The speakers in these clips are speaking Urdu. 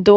2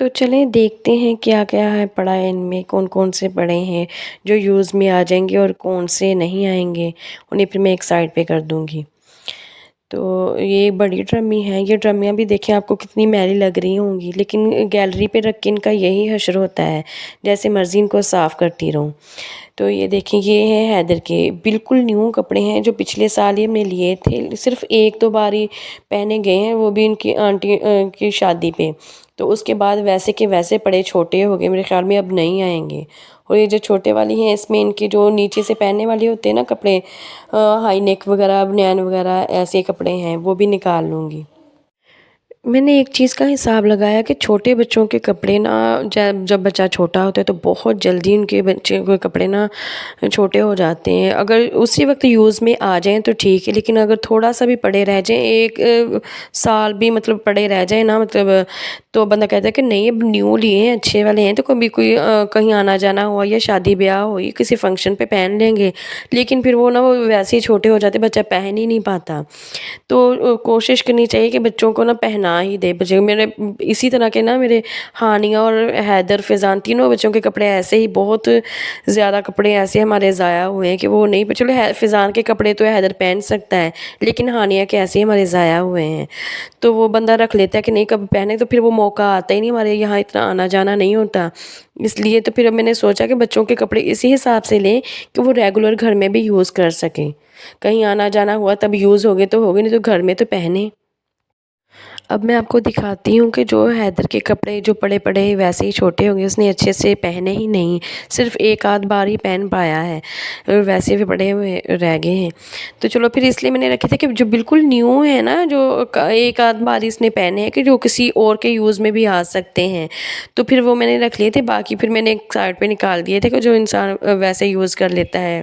تو چلیں دیکھتے ہیں کیا کیا ہے پڑا ہے ان میں، کون کون سے پڑے ہیں جو یوز میں آ جائیں گے اور کون سے نہیں آئیں گے، انہیں پھر میں ایک سائڈ پہ کر دوں گی۔ تو یہ بڑی ڈرمی ہیں، یہ ڈرمیاں بھی دیکھیں آپ کو کتنی میلی لگ رہی ہوں گی، لیکن گیلری پہ رکھ کے ان کا یہی حشر ہوتا ہے، جیسے مرضی ان کو صاف کرتی رہوں۔ تو یہ دیکھیں یہ ہیں حیدر کے بالکل نیو کپڑے ہیں جو پچھلے سال ہی ہم نے لیے تھے، صرف ایک دو بار ہی پہنے گئے ہیں، وہ بھی ان کی آنٹی کی شادی پہ۔ تو اس کے بعد ویسے کے ویسے پڑے چھوٹے ہو گئے، میرے خیال میں اب نہیں آئیں گے۔ اور یہ جو چھوٹے والی ہیں اس میں ان کے جو نیچے سے پہننے والے ہوتے ہیں نا کپڑے، ہائی نیک وغیرہ بنیان وغیرہ ایسے کپڑے ہیں، وہ بھی نکال لوں گی۔ میں نے ایک چیز کا حساب لگایا کہ چھوٹے بچوں کے کپڑے نا، جب بچہ چھوٹا ہوتا ہے تو بہت جلدی ان کے بچے کے کپڑے نا چھوٹے ہو جاتے ہیں۔ اگر اسی وقت یوز میں آ جائیں تو ٹھیک ہے، لیکن اگر تھوڑا سا بھی پڑے رہ جائیں، ایک سال بھی مطلب پڑے رہ جائیں نا، مطلب تو بندہ کہتا ہے کہ نہیں اب نیو لیے ہیں، اچھے والے ہیں، تو کبھی کوئی کہیں آنا جانا ہوا یا شادی بیاہ ہوئی کسی فنکشن پہ پہن لیں گے، لیکن پھر وہ نا وہ ویسے ہی چھوٹے ہو جاتے، بچہ پہن ہی نہیں پاتا۔ تو کوشش کرنی چاہیے کہ بچوں کو نا پہنا ہی دے بچے۔ میرے اسی طرح کے نا میرے ہانیہ اور حیدر فیضان تینوں بچوں کے کپڑے ایسے ہی، بہت زیادہ کپڑے ایسے ہمارے ضائع ہوئے ہیں کہ وہ نہیں، چلو فیضان کے کپڑے تو حیدر پہن سکتا ہے، لیکن ہانیہ کے ایسے ہی ہمارے ضائع ہوئے ہیں۔ تو وہ بندہ رکھ لیتا ہے کہ نہیں کب پہنے، تو پھر وہ موقع آتا ہی نہیں، ہمارے یہاں اتنا آنا جانا نہیں ہوتا، اس لیے تو پھر میں نے سوچا کہ بچوں کے کپڑے اسی حساب سے لیں کہ وہ ریگولر گھر میں بھی یوز کر سکیں، کہیں آنا جانا ہوا تب یوز ہوگے تو ہوگے، نہیں تو گھر میں تو پہنے۔ اب میں آپ کو دکھاتی ہوں کہ جو حیدر کے کپڑے جو پڑے پڑے ویسے ہی چھوٹے ہوں گے، اس نے اچھے سے پہنے ہی نہیں، صرف ایک آدھ بار ہی پہن پایا ہے، اور ویسے بھی پڑے ہوئے رہ گئے ہیں۔ تو چلو پھر اس لیے میں نے رکھے تھے کہ جو بالکل نیو ہے نا، جو ایک آدھ بار اس نے پہنے ہیں کہ جو کسی اور کے یوز میں بھی آ سکتے ہیں، تو پھر وہ میں نے رکھ لیے تھے، باقی پھر میں نے ایک سائڈ پہ نکال دیے تھے کہ جو انسان ویسے یوز کر لیتا ہے۔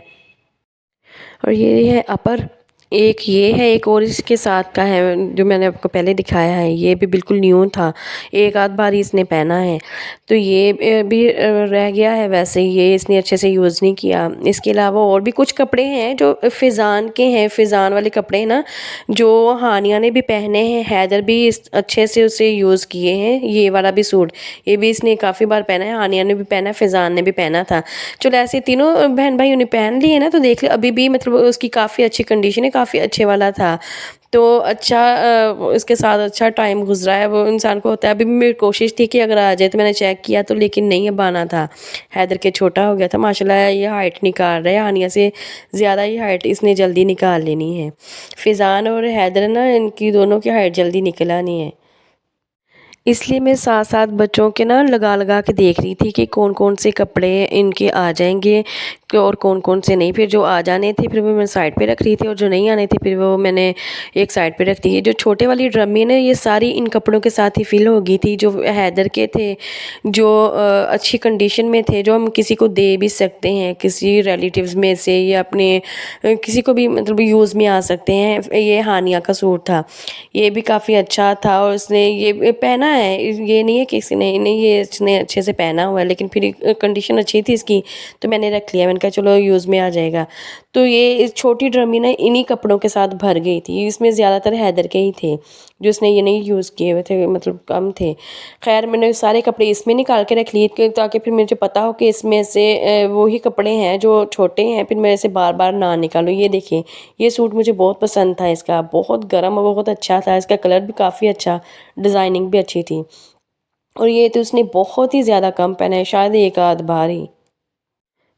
اور یہ ہے اپر، ایک یہ ہے، ایک اور اس کے ساتھ کا ہے جو میں نے آپ کو پہلے دکھایا ہے، یہ بھی بالکل نیو تھا، ایک آدھ بار ہی اس نے پہنا ہے، تو یہ بھی رہ گیا ہے ویسے ہی، یہ اس نے اچھے سے یوز نہیں کیا۔ اس کے علاوہ اور بھی کچھ کپڑے ہیں جو فیضان کے ہیں، فیضان والے کپڑے ہیں نا، جو ہانیہ نے بھی پہنے ہیں، حیدر بھی اچھے سے اسے یوز کیے ہیں۔ یہ والا بھی سوٹ، یہ بھی اس نے کافی بار پہنا ہے، ہانیہ نے بھی پہنا ہے، فیضان نے بھی پہنا تھا۔ چلو ایسے تینوں بہن بھائیوں نے پہن لیے نا، تو دیکھ لیں ابھی بھی مطلب اس کی کافی اچھی کنڈیشن ہے، کافی اچھے والا تھا، تو اچھا اس کے ساتھ اچھا ٹائم گزرا ہے، وہ انسان کو ہوتا ہے۔ ابھی بھی میری کوشش تھی کہ اگر آ جائے، تو میں نے چیک کیا تو لیکن نہیں اب آنا تھا، حیدر کے چھوٹا ہو گیا تھا، ماشاءاللہ یہ ہائٹ نکال رہا ہے، ہانیہ سے زیادہ ہی ہائٹ اس نے جلدی نکال لینی ہے۔ فیضان اور حیدر نا، ان کی دونوں کی ہائٹ جلدی نکل آنی ہے، اس لیے میں ساتھ ساتھ بچوں کے نا لگا لگا کے دیکھ رہی تھی کہ کون کون سے کپڑے ان کے آ جائیں گے اور کون کون سے نہیں۔ پھر جو آ جانے تھے پھر وہ میں سائڈ پہ رکھ رہی تھی، اور جو نہیں آنے تھے پھر وہ میں نے ایک سائڈ پہ رکھ دی۔ یہ جو چھوٹے والی ڈرمی نا، یہ ساری ان کپڑوں کے ساتھ ہی فل ہو گئی تھی، جو حیدر کے تھے، جو اچھی کنڈیشن میں تھے، جو ہم کسی کو دے بھی سکتے ہیں، کسی ریلیٹیوز میں سے یا اپنے کسی کو بھی مطلب یوز میں آ سکتے ہیں۔ یہ ہانیہ کا سوٹ تھا، یہ بھی کافی اچھا تھا، اور اس نے یہ پہنا ہے، یہ نہیں ہے کہ کسی نے نہیں، یہ اس نے اچھے سے پہنا ہوا ہے، لیکن پھر کنڈیشن اچھی تھی اس کی تو میں نے رکھ لیا، میں نے کہا چلو یوز میں آ جائے گا۔ تو یہ چھوٹی ڈرمی نا انہی کپڑوں کے ساتھ بھر گئی تھی، اس میں زیادہ تر حیدر کے ہی تھے جو اس نے یہ نہیں یوز کیے ہوئے تھے، مطلب کم تھے۔ خیر میں نے سارے کپڑے اس میں نکال کے رکھ لیے تاکہ پھر مجھے پتا ہو کہ اس میں سے وہی کپڑے ہیں جو چھوٹے ہیں، پھر میں اسے بار بار نہ نکالوں۔ یہ دیکھیں، یہ سوٹ مجھے بہت پسند تھا، اس کا بہت گرم اور بہت اچھا تھا، اس کا کلر بھی کافی اچھا، ڈیزائننگ بھی اچھی تھی، اور یہ تو اس نے بہت ہی زیادہ کم پہنا ہے، شاید ایک آدھ بار ہی۔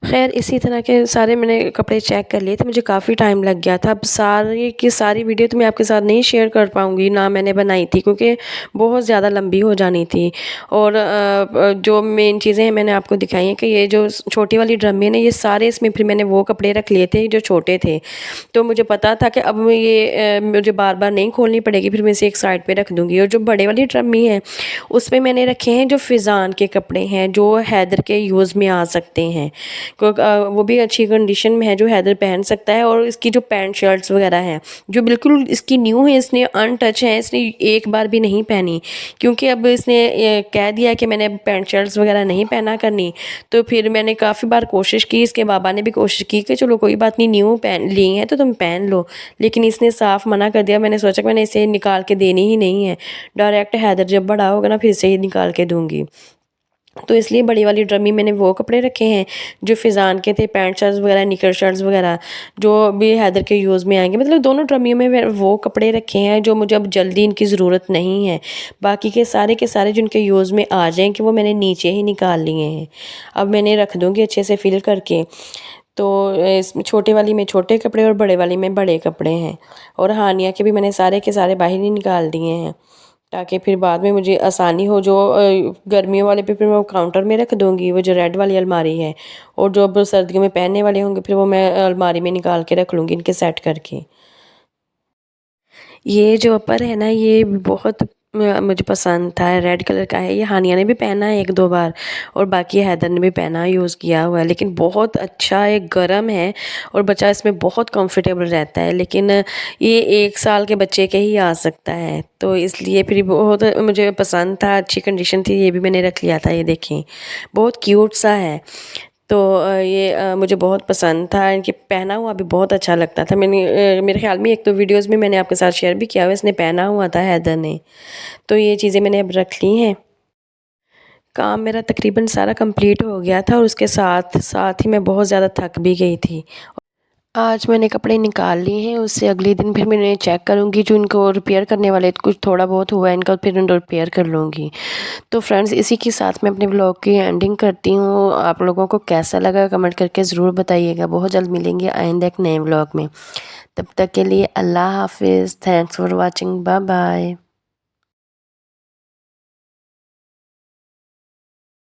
خیر اسی طرح کے سارے میں نے کپڑے چیک کر لیے تھے، مجھے کافی ٹائم لگ گیا تھا۔ اب ساری کی ساری ویڈیو تو میں آپ کے ساتھ نہیں شیئر کر پاؤں گی، نہ میں نے بنائی تھی، کیونکہ بہت زیادہ لمبی ہو جانی تھی، اور جو مین چیزیں ہیں میں نے آپ کو دکھائی ہیں کہ یہ جو چھوٹی والی ڈرم ہے نا، یہ سارے اس میں پھر میں نے وہ کپڑے رکھ لیے تھے جو چھوٹے تھے، تو مجھے پتا تھا کہ اب یہ مجھے بار بار نہیں کھولنی پڑے گی، پھر میں اسے ایک سائڈ پہ رکھ دوں گی۔ اور جو بڑے والی ڈرمی ہے اس میں نے رکھے ہیں جو فیضان کے کپڑے ہیں، جو حیدر کے یوز میں آ سکتے ہیں، وہ بھی اچھی کنڈیشن میں ہے جو حیدر پہن سکتا ہے. اور اس کی جو پینٹ شرٹس وغیرہ ہیں جو بالکل اس کی نیو ہے, اس نے ان ٹچ ہے, اس نے ایک بار بھی نہیں پہنی, کیونکہ اب اس نے کہہ دیا کہ میں نے پینٹ شرٹس وغیرہ نہیں پہنا کرنی. تو پھر میں نے کافی بار کوشش کی, اس کے بابا نے بھی کوشش کی کہ چلو کوئی بات نہیں, نیو پہن لی ہیں تو تم پہن لو, لیکن اس نے صاف منع کر دیا. میں نے سوچا کہ میں نے اسے نکال کے دینی ہی نہیں ہے, ڈائریکٹ حیدر جب بڑا ہوگا نا پھر سے ہی نکال کے دوں گی. تو اس لیے بڑی والی ڈرمی میں نے وہ کپڑے رکھے ہیں جو فضان کے تھے, پینٹ شرٹس وغیرہ, نکر شرٹس وغیرہ جو بھی حیدر کے یوز میں آئیں گے. مطلب دونوں ڈرمیوں میں وہ کپڑے رکھے ہیں جو مجھے اب جلدی ان کی ضرورت نہیں ہے. باقی کے سارے جن کے یوز میں آ جائیں کہ وہ میں نے نیچے ہی نکال لیے ہیں. اب میں نے رکھ دوں گی اچھے سے فل کر کے. تو اس میں چھوٹے والی میں چھوٹے کپڑے اور بڑے والی میں بڑے کپڑے ہیں. اور ہانیہ کے بھی میں نے سارے کے سارے باہر ہی نکال دیے ہیں تاکہ پھر بعد میں مجھے آسانی ہو. جو گرمیوں والے پہ پھر میں کاؤنٹر میں رکھ دوں گی, وہ جو ریڈ والی الماری ہے, اور جو اب سردیوں میں پہننے والے ہوں گے پھر وہ میں الماری میں نکال کے رکھ لوں گی ان کے سیٹ کر کے. یہ جو اپر ہے نا یہ بہت مجھے پسند تھا, ریڈ کلر کا ہے. یہ ہانیہ نے بھی پہنا ہے ایک دو بار, اور باقی حیدر نے بھی پہنا یوز کیا ہوا ہے, لیکن بہت اچھا ہے, گرم ہے اور بچہ اس میں بہت کمفرٹیبل رہتا ہے. لیکن یہ 1 سال کے بچے کے ہی آ سکتا ہے, تو اس لیے پھر بہت مجھے پسند تھا, اچھی کنڈیشن تھی, یہ بھی میں نے رکھ لیا تھا. یہ دیکھیں بہت کیوٹ سا ہے. تو یہ مجھے بہت پسند تھا, ان کے پہنا ہوا بھی بہت اچھا لگتا تھا. میں نے میرے خیال میں ایک تو ویڈیوز میں نے آپ کے ساتھ شیئر بھی کیا ہوا, اس نے پہنا ہوا تھا حیدر نے. تو یہ چیزیں میں نے اب رکھ لی ہیں. کام میرا تقریباً سارا کمپلیٹ ہو گیا تھا, اور اس کے ساتھ ساتھ ہی میں بہت زیادہ تھک بھی گئی تھی. آج میں نے کپڑے نکال لیے ہیں, اس سے اگلے دن پھر میں چیک کروں گی جو ان کو ریپیئر کرنے والے کچھ تھوڑا بہت ہوا ہے ان کا, پھر ان کو ریپیئر کر لوں گی. تو فرینڈز اسی کے ساتھ میں اپنے ولاگ کی اینڈنگ کرتی ہوں. آپ لوگوں کو کیسا لگا کمنٹ کر کے ضرور بتائیے گا. بہت جلد ملیں گے آئندہ ایک نئے ولاگ میں. تب تک کے لیے اللہ حافظ. Thanks for watching. Bye bye.